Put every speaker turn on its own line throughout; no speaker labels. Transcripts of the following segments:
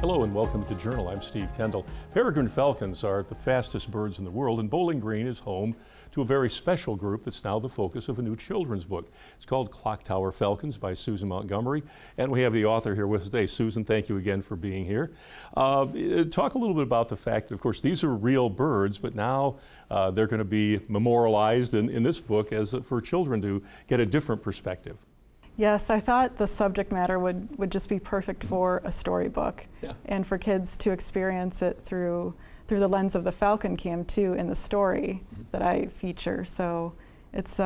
Hello and welcome to the Journal. I'm Steve Kendall. Peregrine falcons are the fastest birds in the world, and Bowling Green is home to a very special group that's now the focus of a new children's book. It's called Tower Falcons by Susan Montgomery, and we have the author here with us today. Susan, thank you again for being here. Talk a little bit about the fact that, of course, these are real birds, but now they're going to be memorialized in this book as for children to get a different perspective.
Yes, I thought the subject matter would just be perfect for a storybook, and for kids to experience it through the lens of the falcon cam too in the story that I feature. So it's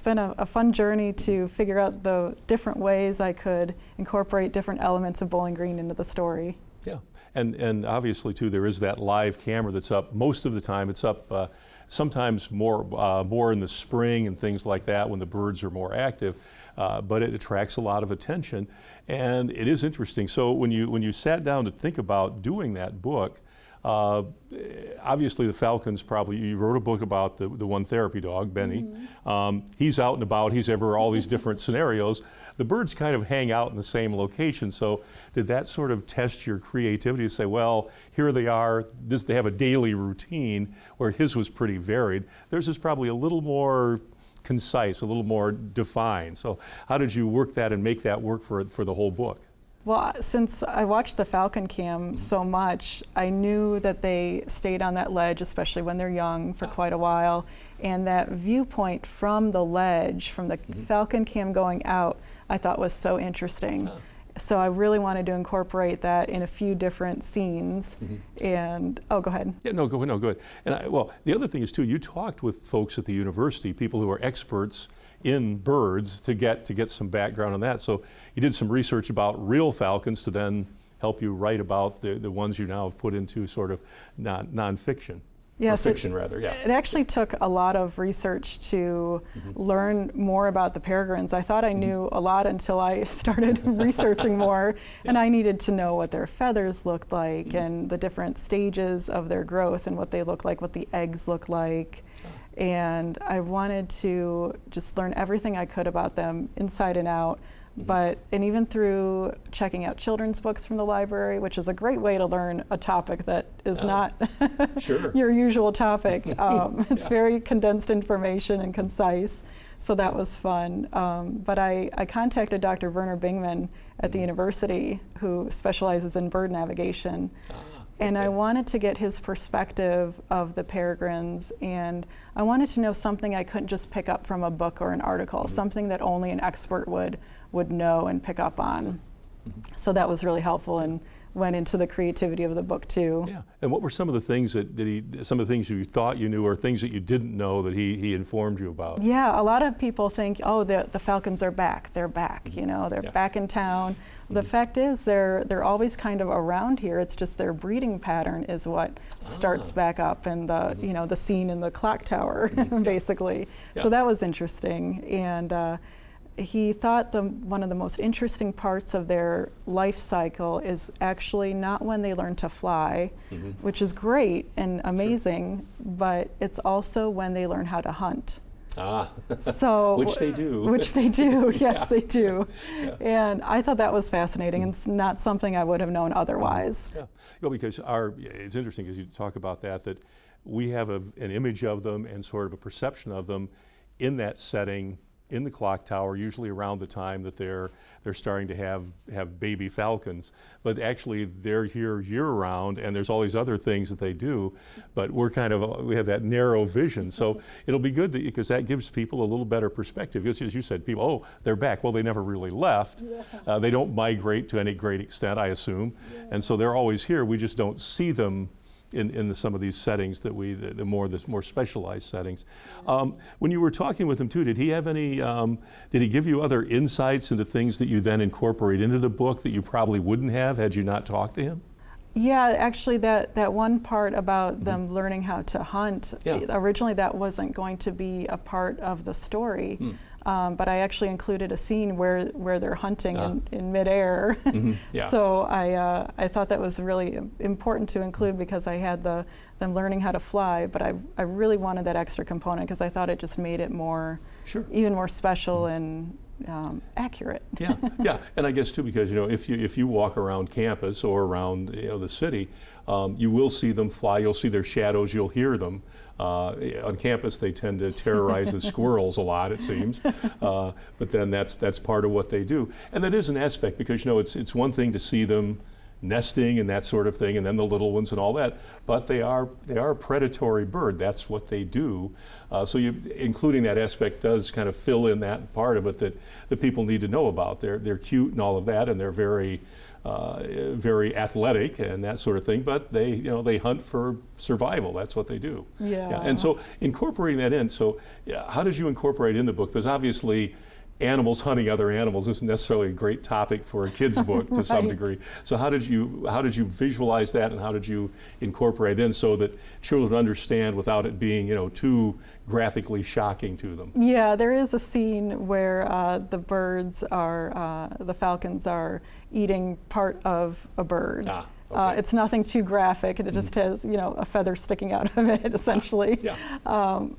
been a fun journey to figure out the different ways I could incorporate different elements of Bowling Green into the story.
Yeah, and obviously too there is that live camera that's up most of the time. It's up sometimes more in the spring and things like that when the birds are more active. But it attracts a lot of attention, and it is interesting. So when you sat down to think about doing that book, obviously the falcons you wrote a book about the one therapy dog, Benny. He's out and about, he's ever all these different scenarios. The birds kind of hang out in the same location, so did that sort of test your creativity to say, well, here they are, they have a daily routine, where his was pretty varied. Theirs is probably a little more concise, a little more defined. So how did you work that and make that work for the whole book?
Well, since I watched the falcon cam so much, I knew that they stayed on that ledge, especially when they're young, for quite a while. And that viewpoint from the ledge, from the falcon cam going out, I thought was so interesting. So I really wanted to incorporate that in a few different scenes. And, oh, go ahead.
Yeah, go ahead. And well, the other thing is too, you talked with folks at the university, people who are experts in birds, to get some background on that. So you did some research about real falcons to then help you write about the ones you now have put into sort of nonfiction.
Yes,
fiction rather, yeah.
It actually took a lot of research to learn more about the peregrines. I thought I knew a lot until I started researching more, and I needed to know what their feathers looked like and the different stages of their growth and what they look like, what the eggs look like. And I wanted to just learn everything I could about them inside and out. And even through checking out children's books from the library, which is a great way to learn a topic that is not your usual topic. It's very condensed information and concise, so that was fun. But I contacted Dr. Werner Bingman at the university, who specializes in bird navigation. And I wanted to get his perspective of the peregrines, and I wanted to know something I couldn't just pick up from a book or an article, something that only an expert would know and pick up on. So that was really helpful and went into the creativity of the book too. Yeah, and what were some of the things some of the things you thought you knew, or things that you didn't know that he informed you about? Yeah, a lot of people think, oh, the falcons are back. They're back, you know, they're back in town. The fact is they're always kind of around here. It's just their breeding pattern is what starts back up, and the scene in the clock tower, basically. So that was interesting. And he thought one of the most interesting parts of their life cycle is actually not when they learn to fly, which is great and amazing, but it's also when they learn how to hunt. So
which they do.
Which they do, yes, they do. And I thought that was fascinating, and it's not something I would have known otherwise.
Because it's interesting because you talk about that we have an image of them and sort of a perception of them in that setting, in the clock tower, usually around the time that they're starting to have baby falcons. But actually they're here year-round, and there's all these other things that they do, but we have that narrow vision. So it'll be good because that gives people a little better perspective. Because as you said, people, oh, they're back. Well, they never really left. They don't migrate to any great extent, I assume. And so they're always here. We just don't see them in some of these settings the more specialized settings. When you were talking with him too, did he have any? Did he give you other insights into things that you then incorporate into the book that you probably wouldn't have had you not talked to him?
Yeah, actually, that one part about them learning how to hunt, originally that wasn't going to be a part of the story. But I actually included a scene where they're hunting in midair. So I thought that was really important to include because I had them learning how to fly, but I really wanted that extra component because I thought it just made it more, even more special and accurate.
Yeah, yeah, and I guess too, because if you walk around campus or around the city, you will see them fly. You'll see their shadows. You'll hear them. On campus, they tend to terrorize the squirrels a lot, it seems. But then that's part of what they do, and that is an aspect, because it's one thing to see them nesting and that sort of thing, and then the little ones and all that. But they are a predatory bird. That's what they do. So including that aspect does kind of fill in that part of it that people need to know about. They're cute and all of that, and they're very very athletic and that sort of thing. But they hunt for survival. That's what they do.
Yeah.
And so incorporating that in. So how did you incorporate in the book? Because obviously, animals hunting other animals isn't necessarily a great topic for a kid's book to some degree. So how did you visualize that, and how did you incorporate it in so that children understand without it being too graphically shocking to them?
Yeah, there is a scene where the birds are, the falcons are eating part of a bird.
Okay.
It's nothing too graphic. It just has, a feather sticking out of it, essentially.
Yeah.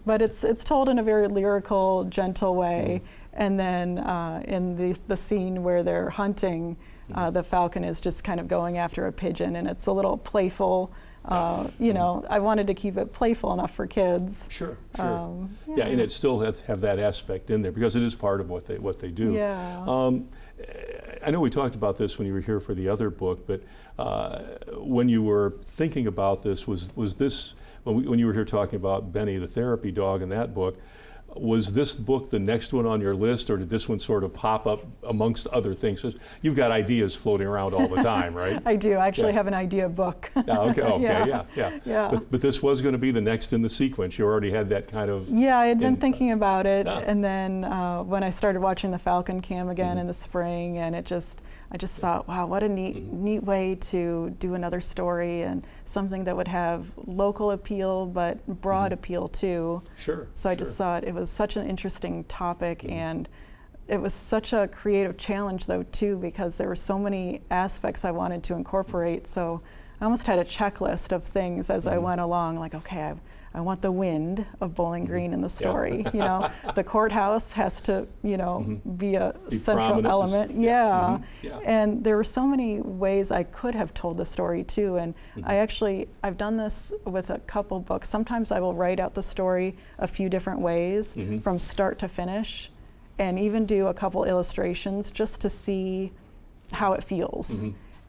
But it's told in a very lyrical, gentle way. And then in the scene where they're hunting, the falcon is just kind of going after a pigeon, and it's a little playful. I wanted to keep it playful enough for kids.
Sure. Yeah, and it still have that aspect in there, because it is part of what they do.
Yeah.
I know we talked about this when you were here for the other book, but when you were thinking about this, was this, when you were here talking about Benny the therapy dog in that book, was this book the next one on your list, or did this one sort of pop up amongst other things? You've got ideas floating around all the time, right?
I do. I actually have an idea book.
Okay,
yeah.
But this was going to be the next in the sequence. You already had that kind of...
Yeah, I had been thinking about it, and then when I started watching the Falcon Cam again in the spring, and I just thought, wow, what a neat way to do another story, and something that would have local appeal but broad appeal too.
Sure.
So I just thought it was such an interesting topic, and it was such a creative challenge though too, because there were so many aspects I wanted to incorporate. So I almost had a checklist of things as I went along, like, okay, I want the wind of Bowling Green in the story. The courthouse has to, be a central element. And there were so many ways I could have told the story too. And I've done this with a couple books. Sometimes I will write out the story a few different ways from start to finish, and even do a couple illustrations just to see how it feels.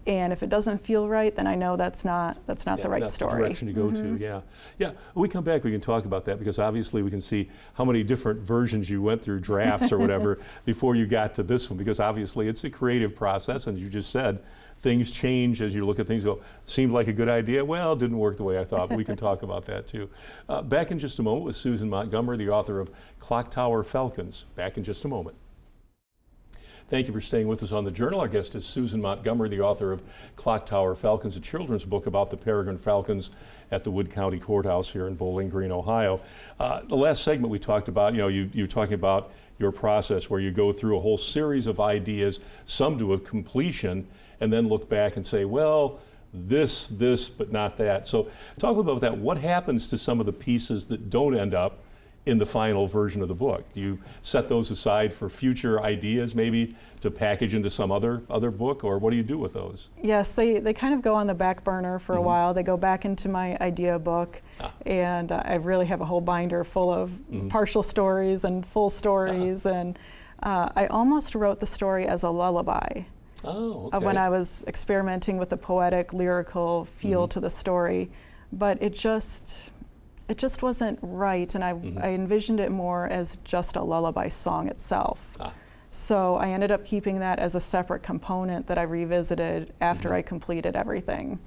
And if it doesn't feel right, then I know that's not the right story.
The direction to go to. Yeah. When we come back, we can talk about that, because obviously we can see how many different versions you went through, drafts or whatever, before you got to this one, because obviously it's a creative process, and you just said things change as you look at things. Go, seemed like a good idea. Well, it didn't work the way I thought. But we can talk about that too. Back in just a moment with Susan Montgomery, the author of Clock Tower Falcons. Back in just a moment. Thank you for staying with us on The Journal. Our guest is Susan Montgomery, the author of Clock Tower Falcons, a children's book about the peregrine falcons at the Wood County Courthouse here in Bowling Green, Ohio. The last segment we talked about, you're talking about your process where you go through a whole series of ideas, some to a completion, and then look back and say, well, this, but not that. So talk a little bit about that. What happens to some of the pieces that don't end up in the final version of the book? Do you set those aside for future ideas, maybe to package into some other book, or what do you do with those?
Yes, they kind of go on the back burner for a while. They go back into my idea book, and I really have a whole binder full of partial stories and full stories, and I almost wrote the story as a lullaby.
Oh, okay.
When I was experimenting with the poetic, lyrical feel to the story, but it just wasn't right, and I envisioned it more as just a lullaby song itself. So I ended up keeping that as a separate component that I revisited after I completed everything.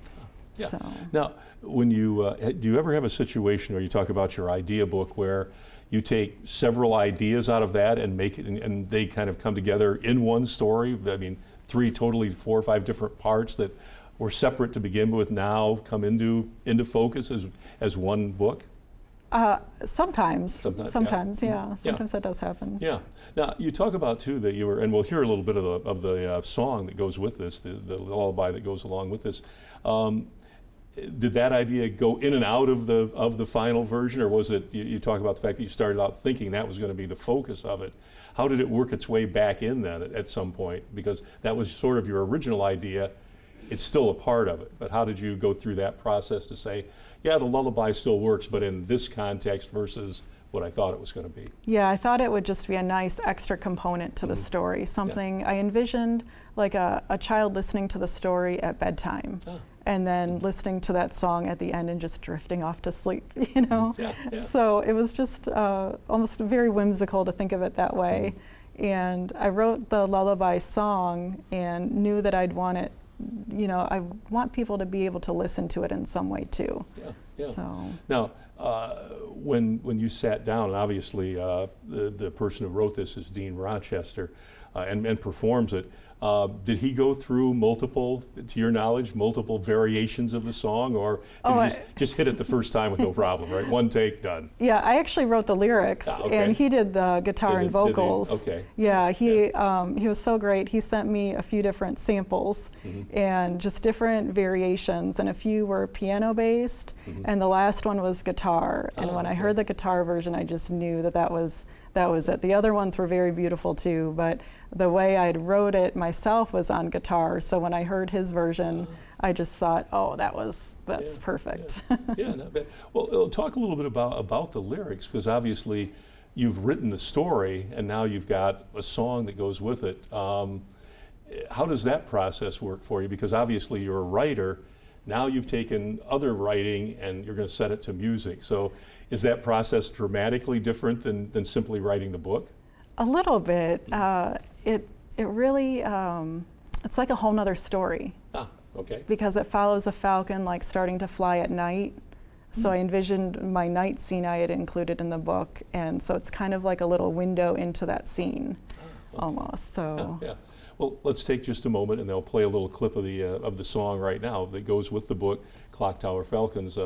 Yeah.
So.
Now, when you do you ever have a situation where you talk about your idea book where you take several ideas out of that and make it, and they kind of come together in one story? I mean, 4 or 5 different parts that were separate to begin with now come into focus as one book?
Sometimes, yeah. Sometimes that does happen.
Yeah. Now, you talk about, too, that you were, and we'll hear a little bit of the song that goes with this, the lullaby that goes along with this. did that idea go in and out of the final version, or was it, you talk about the fact that you started out thinking that was going to be the focus of it. How did it work its way back in then at some point? Because that was sort of your original idea. It's still a part of it, but how did you go through that process to say, yeah, the lullaby still works, but in this context versus what I thought it was going to be?
Yeah, I thought it would just be a nice extra component to the story, something I envisioned like a child listening to the story at bedtime. And then listening to that song at the end and just drifting off to sleep, you know? So it was just almost very whimsical to think of it that way. And I wrote the lullaby song and knew that I'd want it, you know, I want people to be able to listen to it in some way too. So
now, when you sat down, and obviously the person who wrote this is Dean Rochester and performs it, did he go through multiple, to your knowledge, multiple variations of the song, or did he just hit it the first time with no problem, right? One take, done.
Yeah, I actually wrote the lyrics, and he did the guitar and vocals. Yeah, he was so great. He sent me a few different samples and just different variations, and a few were piano based, and the last one was guitar. And when I heard the guitar version, I just knew that was it. The other ones were very beautiful too, but the way I'd wrote it myself was on guitar. So when I heard his version, I just thought, oh, that's perfect.
Not bad. Well, talk a little bit about the lyrics, because obviously you've written the story and now you've got a song that goes with it. How does that process work for you? Because obviously you're a writer. Now you've taken other writing and you're going to set it to music. So is that process dramatically different than simply writing the book?
A little bit. It really, it's like a whole nother story. Because it follows a falcon like starting to fly at night. So I envisioned my night scene I had included in the book, and so it's kind of like a little window into that scene, almost. So.
Well, let's take just a moment, and they'll play a little clip of the song right now that goes with the book, Clock Tower Falcons.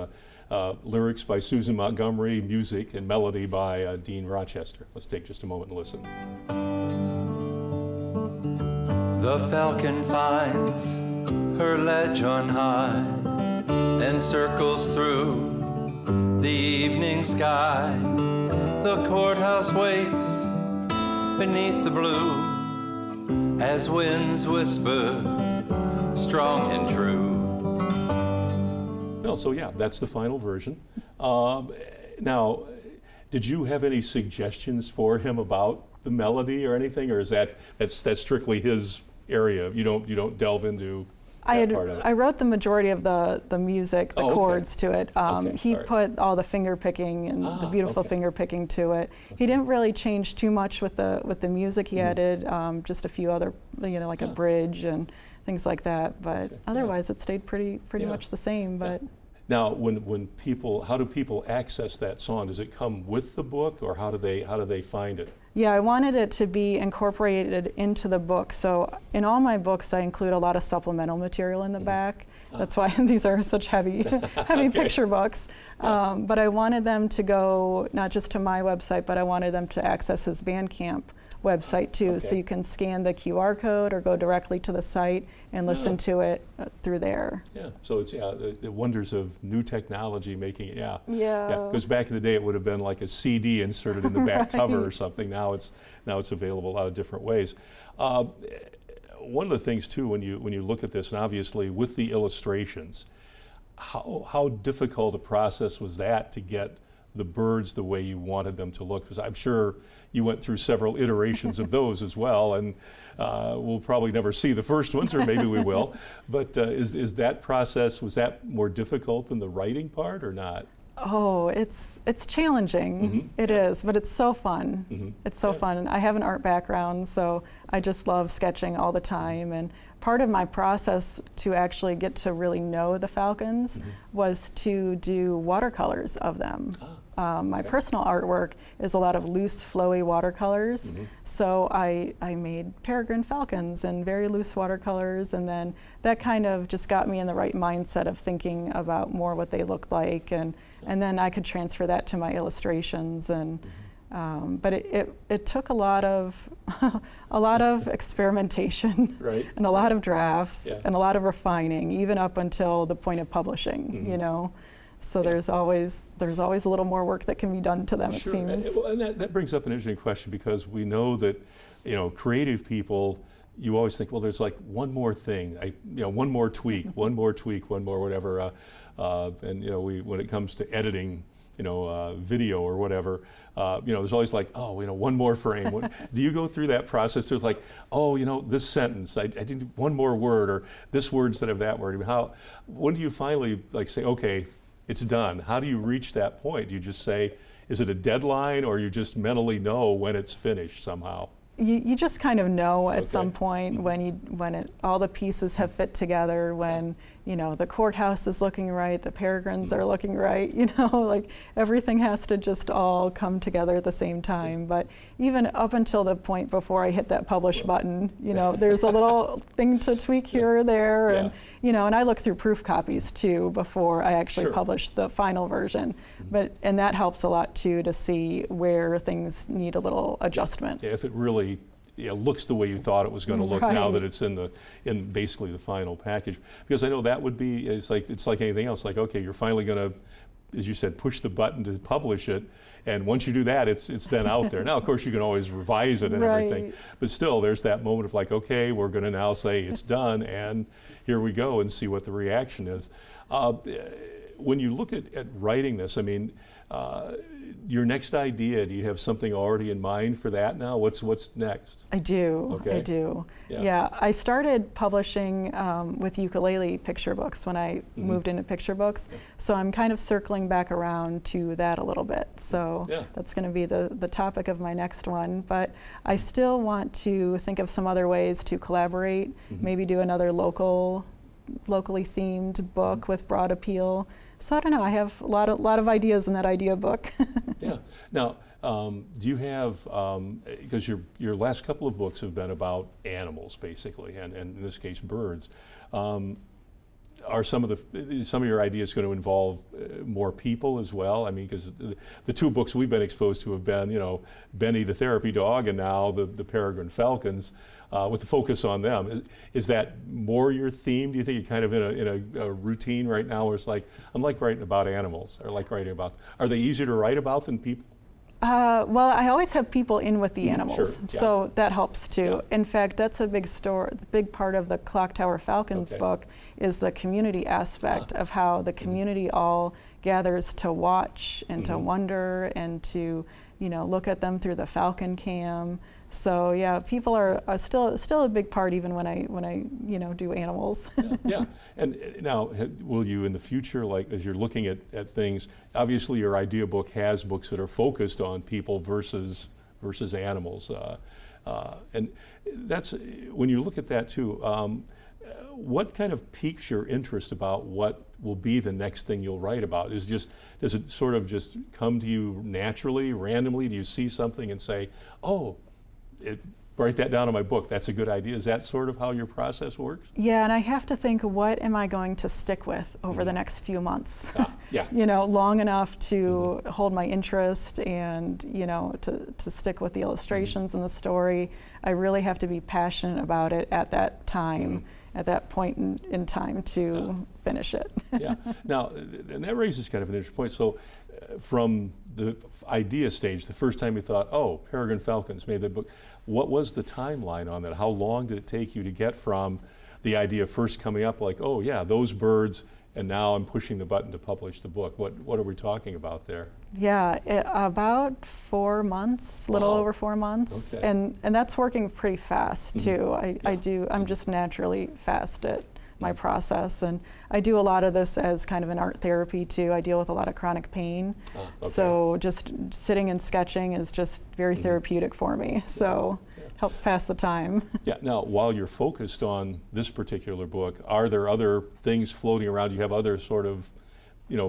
Lyrics by Susan Montgomery, music and melody by Dean Rochester. Let's take just a moment and listen.
The falcon finds her ledge on high and circles through the evening sky. The courthouse waits beneath the blue as winds whisper strong and true.
So yeah, that's the final version. Now, did you have any suggestions for him about the melody or anything, or is that's strictly his area? You don't delve into that part of it?
I wrote the majority of the music, the chords to it. He put all the finger picking and the beautiful finger picking to it. He didn't really change too much with the music. He added just a few other, like a bridge and things like that. But otherwise, it stayed pretty much the same. But
now, how do people access that song? Does it come with the book, or how do they find it?
Yeah, I wanted it to be incorporated into the book. So in all my books, I include a lot of supplemental material in the back. That's why these are such heavy picture books. But I wanted them to go not just to my website, but I wanted them to access his Bandcamp website too. So you can scan the QR code or go directly to the site and listen to it through there.
So it's the wonders of new technology making it. Because back in the day it would have been like a CD inserted in the back cover or something. Now it's available a lot of different ways. One of the things too, when you look at this, and obviously with the illustrations, how difficult a process was that to get the birds the way you wanted them to look? Because I'm sure you went through several iterations of those as well, and we'll probably never see the first ones, or maybe we will. But is that process, was that more difficult than the writing part, or not?
Oh, it's challenging. It is, but it's so fun. It's so fun. I have an art background, so I just love sketching all the time. And part of my process to actually get to really know the falcons was to do watercolors of them. My personal artwork is a lot of loose, flowy watercolors. So I made peregrine falcons in very loose watercolors, and then that kind of just got me in the right mindset of thinking about more what they look like, and then I could transfer that to my illustrations, and But it took a lot of a lot of experimentation,
Right.
and a lot of drafts,
Yeah.
and a lot of refining, even up until the point of publishing.
Mm-hmm.
You know, so
Yeah.
there's always a little more work that can be done to them.
Sure.
It seems.
Well, and that brings up an interesting question, because we know that, you know, creative people, you always think, well, there's like one more thing, one more tweak, one more tweak, one more whatever. And you know, when it comes to editing, video or whatever, there's always like, oh, one more frame. Do you go through that process? There's like, oh, this sentence, I did one more word, or this word instead of that word. I mean, when do you finally like say, okay, it's done? How do you reach that point? Do you just say, is it a deadline, or you just mentally know when it's finished somehow?
You just kind of know at
Okay.
some point when all the pieces have fit together, when the courthouse is looking right, the peregrines are looking right, like everything has to just all come together at the same time. But even up until the point before I hit that publish button, there's a little thing to tweak here or there,
Yeah.
and I look through proof copies too before I actually
Sure.
publish the final version. And that helps a lot too, to see where things need a little adjustment.
If it really looks the way you thought it was going to look now
Right.
that it's in basically the final package. Because I know that would be, it's like anything else, like, okay, you're finally going to, as you said, push the button to publish it, and once you do that, it's then out there. Now, of course, you can always revise it and everything,
Right.
but still, there's that moment of like, okay, we're going to now say it's done, and here we go, and see what the reaction is. When you look at writing this, I mean, your next idea, do you have something already in mind for that now? What's next?
I do.
Okay.
I do.
Yeah.
Yeah. I started publishing with ukulele picture books when I moved into picture books. So I'm kind of circling back around to that a little bit. So
Yeah.
that's going to be the topic of my next one. But I still want to think of some other ways to collaborate, maybe do another locally themed book with broad appeal. So I don't know, I have a lot of ideas in that idea book.
Yeah. Now, do you have, because your last couple of books have been about animals, basically, and in this case, birds. Are some of your ideas going to involve more people as well? I mean, because the two books we've been exposed to have been, Benny the therapy dog, and now the peregrine falcons, with the focus on them. Is that more your theme? Do you think you're kind of in a routine right now where it's like, I'm like writing about animals, or like writing about, are they easier to write about than people?
Well, I always have people in with the animals,
Sure, yeah.
so that helps too.
Yeah.
In fact, that's a big part of the Tower Falcons
Okay.
book, is the community aspect of how the community all gathers to watch and to wonder and to look at them through the Falcon cam. So yeah, people are still a big part, even when I do animals.
Yeah. And now, will you in the future, like as you're looking at things, obviously your idea book has books that are focused on people versus animals, and that's when you look at that too. What kind of piques your interest about what will be the next thing you'll write about? Does it sort of just come to you naturally, randomly? Do you see something and say, oh, write that down in my book, that's a good idea? Is that sort of how your process works?
Yeah, and I have to think, what am I going to stick with over the next few months?
Yeah.
Long enough to hold my interest and, to stick with the illustrations and the story. I really have to be passionate about it at that time, at that point in time to finish it.
Yeah. Now, and that raises kind of an interesting point. So, from the idea stage, the first time you thought, oh, Peregrine Falcons made the book, what was the timeline on that? How long did it take you to get from the idea first coming up, like, oh yeah, those birds, and now I'm pushing the button to publish the book? What are we talking about there?
Yeah, about 4 months, a little
Wow.
over 4 months.
Okay.
And that's working pretty fast too. I'm just naturally fast at my process, and I do a lot of this as kind of an art therapy too. I deal with a lot of chronic pain,
Okay.
so just sitting and sketching is just very therapeutic for me. So helps pass the time.
Yeah. Now, while you're focused on this particular book, are there other things floating around? Do you have other sort of,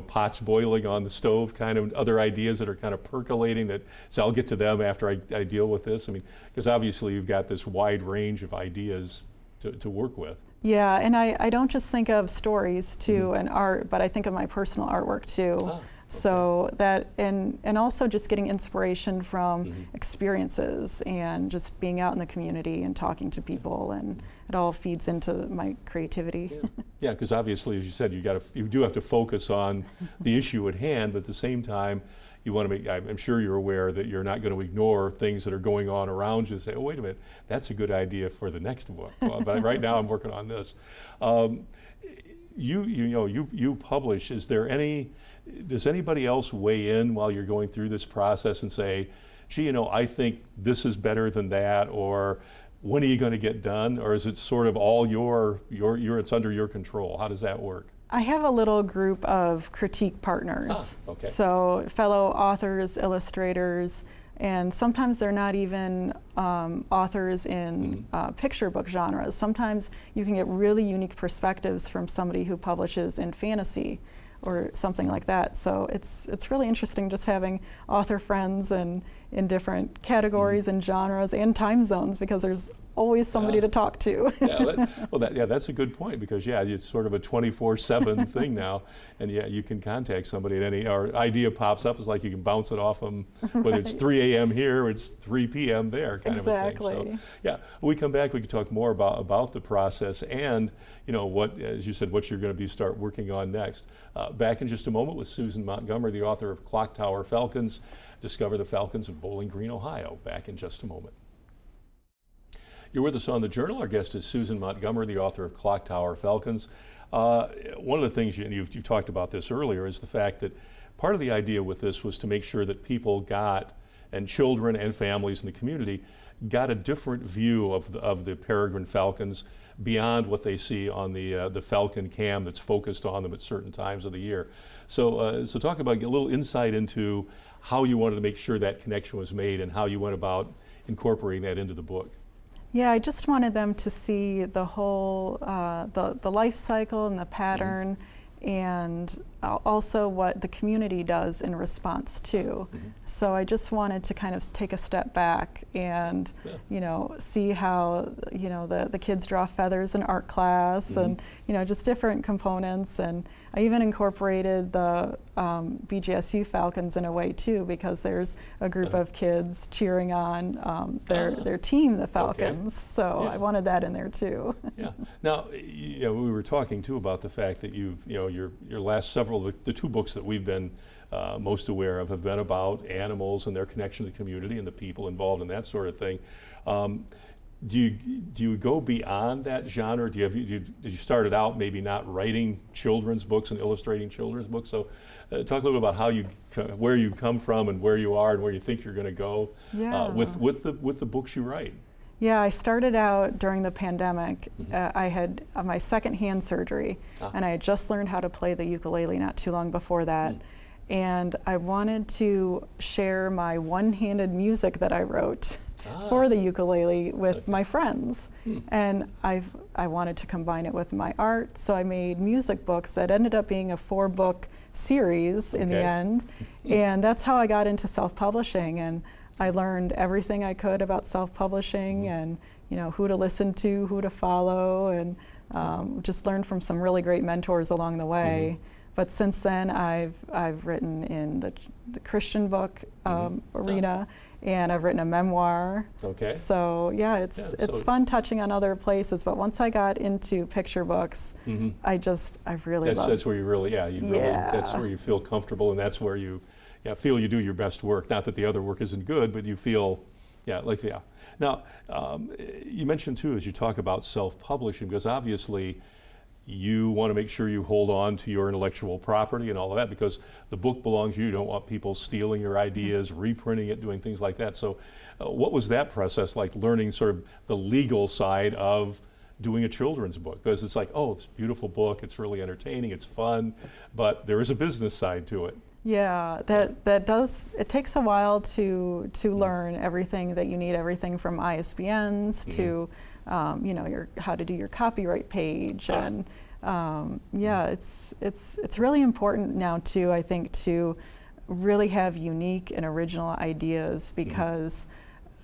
pots boiling on the stove, kind of other ideas that are kind of percolating that, so I'll get to them after I deal with this? I mean, because obviously you've got this wide range of ideas to work with.
Yeah, and I don't just think of stories too and art, but I think of my personal artwork too. So that, and also just getting inspiration from experiences and just being out in the community and talking to people, and it all feeds into my creativity.
Yeah, because obviously, as you said, you do have to focus on the issue at hand, but at the same time, you want to make, I'm sure you're aware that you're not going to ignore things that are going on around you and say, oh, wait a minute, that's a good idea for the next book. Well, but right now I'm working on this. You publish, does anybody else weigh in while you're going through this process and say, gee, I think this is better than that, or when are you going to get done? Or is it sort of all it's under your control? How does that work?
I have a little group of critique partners.
Okay.
So fellow authors, illustrators, and sometimes they're not even authors in picture book genres. Sometimes you can get really unique perspectives from somebody who publishes in fantasy or something like that. So it's really interesting just having author friends and in different categories and genres and time zones, because there's always somebody to talk to.
That's a good point, because it's sort of a 24/7 thing now, and you can contact somebody at any, or idea pops up, it's like you can bounce it off them, whether it's 3 a.m. here or it's 3 p.m. there, kind of a thing. So, when we come back, we can talk more about the process and what, as you said, what you're going to start working on next. Back in just a moment with Susan Montgomery, the author of Tower Falcons. Discover the Falcons of Bowling Green, Ohio. Back in just a moment. You're with us on The Journal. Our guest is Susan Montgomery, the author of Tower Falcons. One of the things, you've talked about this earlier, is the fact that part of the idea with this was to make sure that people and children and families in the community got a different view of the peregrine falcons beyond what they see on the falcon cam that's focused on them at certain times of the year. So talk about, get a little insight into how you wanted to make sure that connection was made and how you went about incorporating that into the book.
Yeah, I just wanted them to see the whole, the life cycle and the pattern, and also what the community does in response to. So I just wanted to kind of take a step back and, see how, the kids draw feathers in art class and, just different components. And I even incorporated the BGSU Falcons in a way too, because there's a group of kids cheering on their team, the Falcons. So I wanted that in there too.
Now, we were talking too about the fact that your last several, the two books that we've been most aware of have been about animals and their connection to the community and the people involved in that sort of thing. Do you go beyond that genre? Did you started out maybe not writing children's books and illustrating children's books? So talk a little bit about where you come from and where you are and where you think you're going to go with the books you write.
Yeah, I started out during the pandemic. I had my second hand surgery, and I had just learned how to play the ukulele not too long before that. And I wanted to share my one-handed music that I wrote for the ukulele with my friends. And I wanted to combine it with my art, so I made music books that ended up being a 4-book series in the end. And that's how I got into self-publishing. And I learned everything I could about self-publishing and who to listen to, who to follow, and just learned from some really great mentors along the way. But since then, I've written in the Christian book arena, and I've written a memoir. So yeah, it's fun touching on other places. But once I got into picture books, I really love.
That's where you really, that's where you feel comfortable, and that's where you feel you do your best work. Not that the other work isn't good, but you feel, Now, you mentioned too, as you talk about self-publishing, because obviously you want to make sure you hold on to your intellectual property and all of that, because the book belongs to you. You don't want people stealing your ideas, reprinting it, doing things like that. So what was that process like, learning sort of the legal side of doing a children's book? Because it's like, oh, it's a beautiful book, it's really entertaining, it's fun, but there is a business side to it.
Yeah, it takes a while to learn everything that you need, everything from ISBNs to how to do your copyright page, and it's really important now too, I think, to really have unique and original ideas, because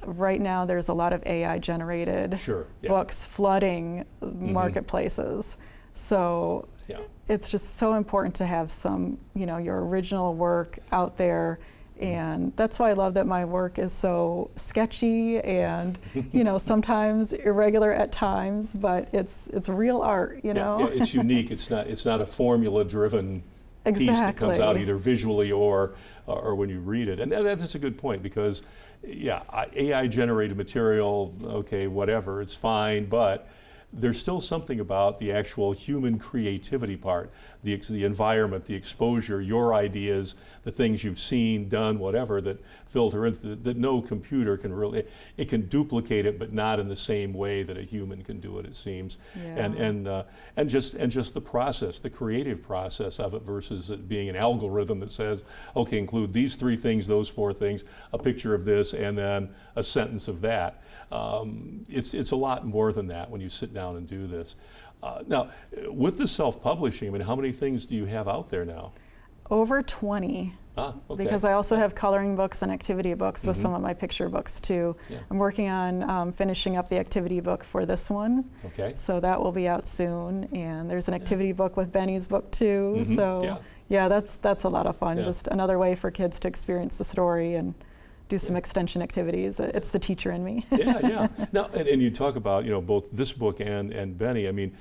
right now there's a lot of AI generated books flooding marketplaces. So it's just so important to have some, your original work out there. And that's why I love that my work is so sketchy and, sometimes irregular at times, but it's real art,
Yeah, it's unique. It's not a formula-driven piece that comes out either visually or when you read it. And that's a good point because, AI-generated material, okay, whatever, it's fine, but there's still something about the actual human creativity part, the environment, the exposure, your ideas, the things you've seen, done, whatever, that filter into that no computer can really, it can duplicate it, but not in the same way that a human can do it, it seems.
Yeah.
And just the process, the creative process of it versus it being an algorithm that says, okay, include these 3 things, those 4 things, a picture of this, and then a sentence of that. It's a lot more than that when you sit down and do this. Now, with the self-publishing, I mean, how many things do you have out there now?
Over 20.
Okay.
Because I also have coloring books and activity books with some of my picture books too.
Yeah.
I'm working on finishing up the activity book for this one.
Okay.
So that will be out soon. And there's an activity book with Benny's book too. So yeah, that's a lot of fun.
Yeah.
Just another way for kids to experience the story and do some extension activities. It's the teacher in me.
Yeah. Now, and you talk about, both this book and Benny. I mean,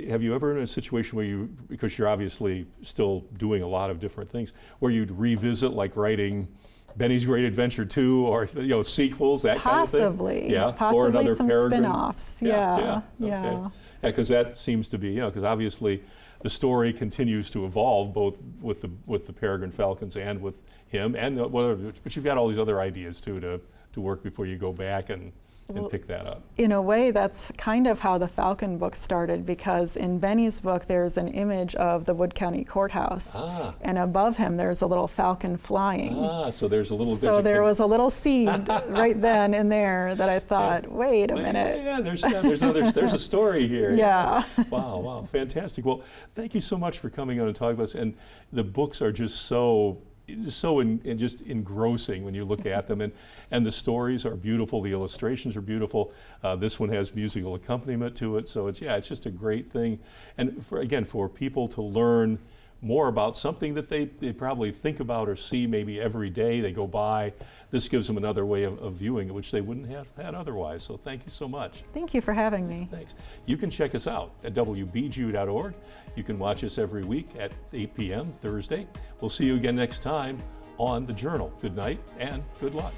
have you ever in a situation where because you're obviously still doing a lot of different things, where you'd revisit like writing Benny's Great Adventure 2 or sequels, that kind of thing?
Possibly.
Yeah.
Possibly
or another
some
Peregrine.
spin-offs.
Yeah.
Yeah.
Because that seems to be, because obviously the story continues to evolve both with the Peregrine Falcons and with him, but you've got all these other ideas too to work before you go back and pick that up.
In a way, that's kind of how the Falcon book started, because in Benny's book there's an image of the Wood County Courthouse, and above him there's a little falcon flying.
So there's a little.
So there was a little seed right then and there that I thought, wait a minute.
Yeah, there's a story here.
Yeah.
Wow, fantastic. Well, thank you so much for coming on and talking about this. And the books are just so just engrossing when you look at them, and the stories are beautiful, the illustrations are beautiful. This one has musical accompaniment to it, so it's just a great thing. And for people to learn more about something that they probably think about or see maybe every day they go by, this gives them another way of viewing it, which they wouldn't have had otherwise. So thank you so much.
Thank you for having me.
Thanks. You can check us out at WBGU.org. You can watch us every week at 8 p.m. Thursday. We'll see you again next time on The Journal. Good night and good luck.